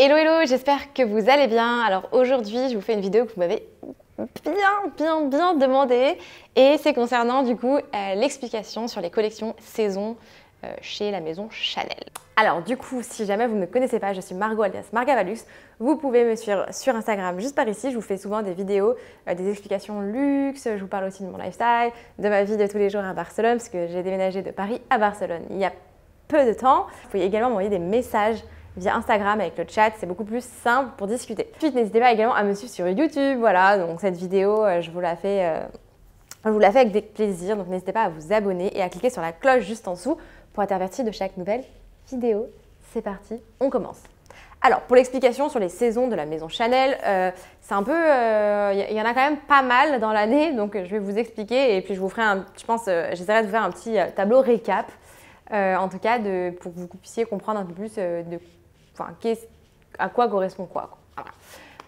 Hello hello, j'espère que vous allez bien. Alors aujourd'hui, je vous fais une vidéo que vous m'avez bien demandé et c'est concernant du coup l'explication sur les collections saison chez la maison Chanel. Alors du coup, si jamais vous ne me connaissez pas, je suis Margot alias Margavalux. Vous pouvez me suivre sur Instagram juste par ici. Je vous fais souvent des vidéos, des explications luxe. Je vous parle aussi de mon lifestyle, de ma vie de tous les jours à Barcelone parce que j'ai déménagé de Paris à Barcelone il y a peu de temps. Vous pouvez également m'envoyer des messages via Instagram avec le chat, c'est beaucoup plus simple pour discuter. Ensuite, n'hésitez pas également à me suivre sur YouTube, voilà, donc cette vidéo, je vous la fais avec plaisir, donc n'hésitez pas à vous abonner et à cliquer sur la cloche juste en dessous pour être averti de chaque nouvelle vidéo. C'est parti, on commence. Alors, pour l'explication sur les saisons de la maison Chanel, c'est un peu, il y en a quand même pas mal dans l'année, donc je vais vous expliquer et puis je vous ferai j'essaierai de vous faire un petit tableau récap, en tout cas pour que vous puissiez comprendre un peu plus à quoi correspond quoi. Voilà.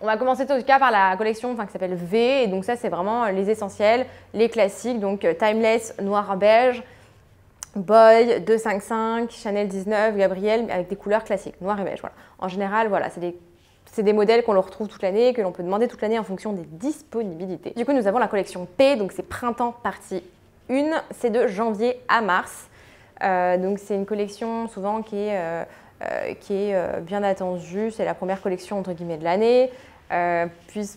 On va commencer en tout cas par la collection qui s'appelle V, et donc ça c'est vraiment les essentiels, les classiques, donc Timeless, noir beige, Boy, 255, Chanel 19, Gabrielle avec des couleurs classiques, noir et beige. Voilà. En général, voilà, c'est des modèles qu'on retrouve toute l'année, que l'on peut demander toute l'année en fonction des disponibilités. Du coup, nous avons la collection P, donc c'est printemps partie 1, c'est de janvier à mars. Donc c'est une collection souvent qui est bien attendue, c'est la première collection entre guillemets de l'année, plus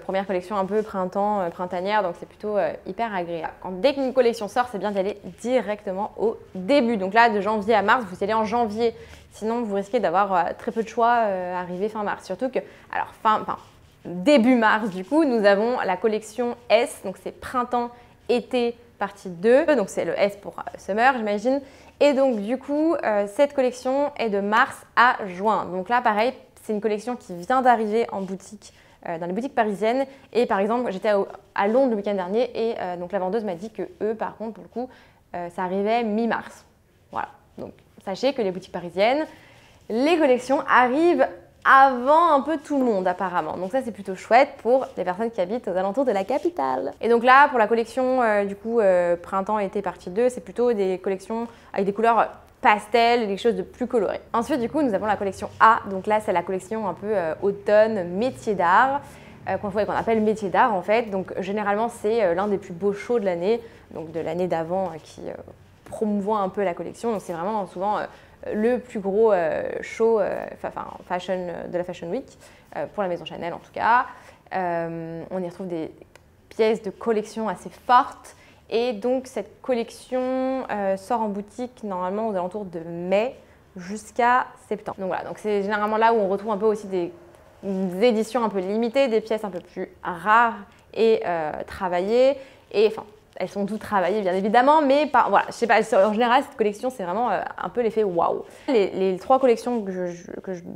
première collection un peu printanière, donc c'est plutôt hyper agréable. Dès qu'une collection sort, c'est bien d'y aller directement au début. Donc là, de janvier à mars, vous y allez en janvier, sinon vous risquez d'avoir très peu de choix arrivé fin mars. Surtout que, alors début mars, du coup, nous avons la collection S, donc c'est printemps-été partie 2, donc c'est le S pour Summer, j'imagine. Et donc du coup, cette collection est de mars à juin. Donc là, pareil, c'est une collection qui vient d'arriver en boutique, dans les boutiques parisiennes. Et par exemple, j'étais à Londres le week-end dernier et donc la vendeuse m'a dit que eux, par contre, pour le coup, ça arrivait mi-mars. Voilà. Donc sachez que les boutiques parisiennes, les collections arrivent avant un peu tout le monde apparemment. Donc ça c'est plutôt chouette pour les personnes qui habitent aux alentours de la capitale. Et donc là pour la collection printemps-été partie 2, c'est plutôt des collections avec des couleurs pastel, des choses de plus colorées. Ensuite du coup nous avons la collection A, donc là c'est la collection un peu automne, métier d'art, qu'on appelle métier d'art en fait. Donc généralement c'est l'un des plus beaux shows de l'année, donc de l'année d'avant qui promouvoit un peu la collection. Donc c'est vraiment souvent le plus gros show fashion de la Fashion Week, pour la maison Chanel en tout cas. On y retrouve des pièces de collection assez fortes et donc cette collection sort en boutique normalement aux alentours de mai jusqu'à septembre. Donc voilà, donc c'est généralement là où on retrouve un peu aussi des éditions un peu limitées, des pièces un peu plus rares et travaillées et enfin elles sont toutes travaillées bien évidemment, mais voilà, je sais pas, en général cette collection c'est vraiment un peu l'effet waouh. Les trois collections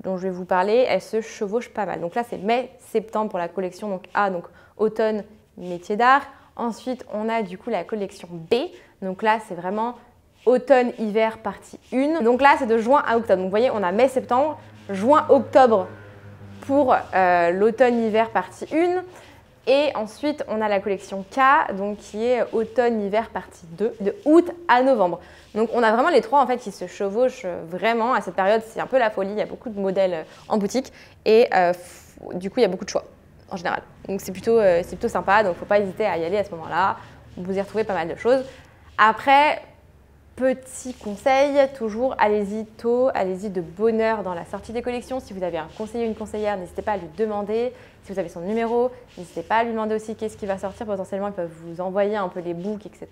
dont je vais vous parler, elles se chevauchent pas mal. Donc là c'est mai-septembre pour la collection donc A, donc automne, métier d'art. Ensuite on a du coup la collection B, donc là c'est vraiment automne-hiver partie 1. Donc là c'est de juin à octobre. Donc vous voyez on a mai-septembre, juin-octobre pour l'automne-hiver partie 1. Et ensuite, on a la collection K, donc qui est automne-hiver partie 2, de août à novembre. Donc, on a vraiment les trois en fait qui se chevauchent vraiment à cette période. C'est un peu la folie, il y a beaucoup de modèles en boutique et du coup, il y a beaucoup de choix en général. Donc, c'est plutôt sympa, donc il ne faut pas hésiter à y aller à ce moment-là. Vous y retrouvez pas mal de choses. Après, petit conseil, toujours allez-y tôt, allez-y de bonne heure dans la sortie des collections. Si vous avez un conseiller ou une conseillère, n'hésitez pas à lui demander. Si vous avez son numéro, n'hésitez pas à lui demander aussi qu'est-ce qui va sortir. Potentiellement, ils peuvent vous envoyer un peu les books, etc.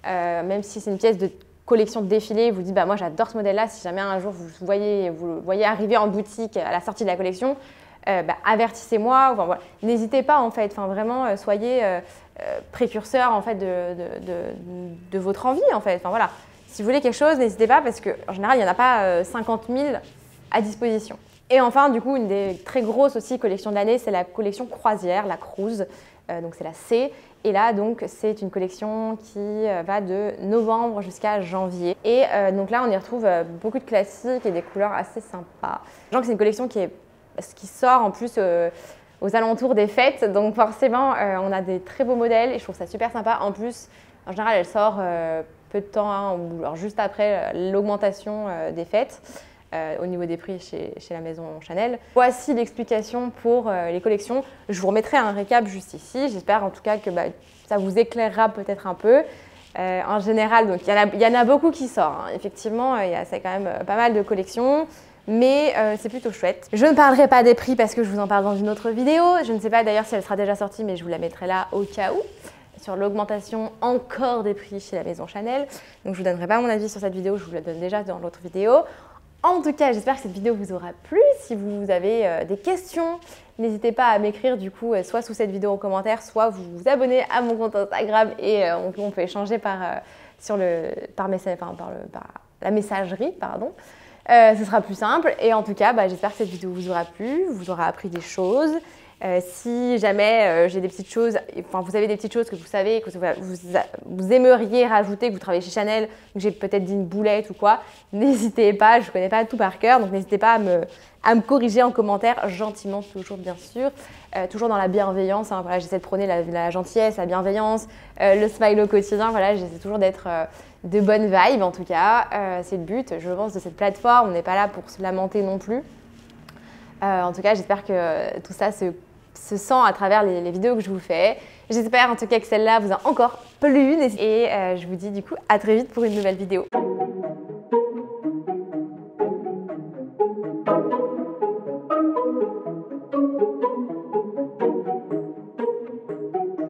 Même si c'est une pièce de collection de défilé, vous dites bah, « moi j'adore ce modèle-là, si jamais un jour vous voyez arriver en boutique à la sortie de la collection, avertissez-moi. » Enfin, voilà. N'hésitez pas en fait, vraiment soyez précurseur en fait de votre envie en fait. Enfin, voilà. Si vous voulez quelque chose, n'hésitez pas parce qu'en général il n'y en a pas 50 000 à disposition. Et enfin du coup une des très grosses aussi collections de l'année, c'est la collection croisière, la cruise, donc c'est la C. Et là donc c'est une collection qui va de novembre jusqu'à janvier. Et donc là on y retrouve beaucoup de classiques et des couleurs assez sympas. Je que c'est une collection qui sort en plus aux alentours des fêtes, donc forcément on a des très beaux modèles et je trouve ça super sympa. En plus, en général elle sort peu de temps, ou alors juste après l'augmentation des fêtes. au niveau des prix chez la maison Chanel. Voici l'explication pour les collections. Je vous remettrai un récap juste ici. J'espère en tout cas que ça vous éclairera peut-être un peu. En général, donc il y en a beaucoup qui sortent. Hein. Effectivement, c'est quand même pas mal de collections. Mais c'est plutôt chouette. Je ne parlerai pas des prix parce que je vous en parle dans une autre vidéo. Je ne sais pas d'ailleurs si elle sera déjà sortie, mais je vous la mettrai là au cas où, sur l'augmentation encore des prix chez la maison Chanel. Donc je ne vous donnerai pas mon avis sur cette vidéo, je vous la donne déjà dans l'autre vidéo. En tout cas, j'espère que cette vidéo vous aura plu. Si vous avez des questions, n'hésitez pas à m'écrire du coup, soit sous cette vidéo en commentaire, soit vous vous abonnez à mon compte Instagram et on peut échanger par la messagerie, pardon. Ce sera plus simple et en tout cas, j'espère que cette vidéo vous aura plu, vous aura appris des choses. Si jamais j'ai des petites choses, enfin vous avez des petites choses que vous savez, que vous aimeriez rajouter, que vous travaillez chez Chanel, que j'ai peut-être dit une boulette ou quoi, n'hésitez pas, je ne connais pas tout par cœur, donc n'hésitez pas à me corriger en commentaire, gentiment toujours bien sûr, toujours dans la bienveillance, hein, voilà, j'essaie de prôner la gentillesse, la bienveillance, le smile au quotidien, voilà, j'essaie toujours d'être de bonnes vibes en tout cas, c'est le but, je pense, de cette plateforme, on n'est pas là pour se lamenter non plus. En tout cas, j'espère que tout ça se sent à travers les vidéos que je vous fais. J'espère en tout cas que celle-là vous a encore plu et je vous dis du coup à très vite pour une nouvelle vidéo.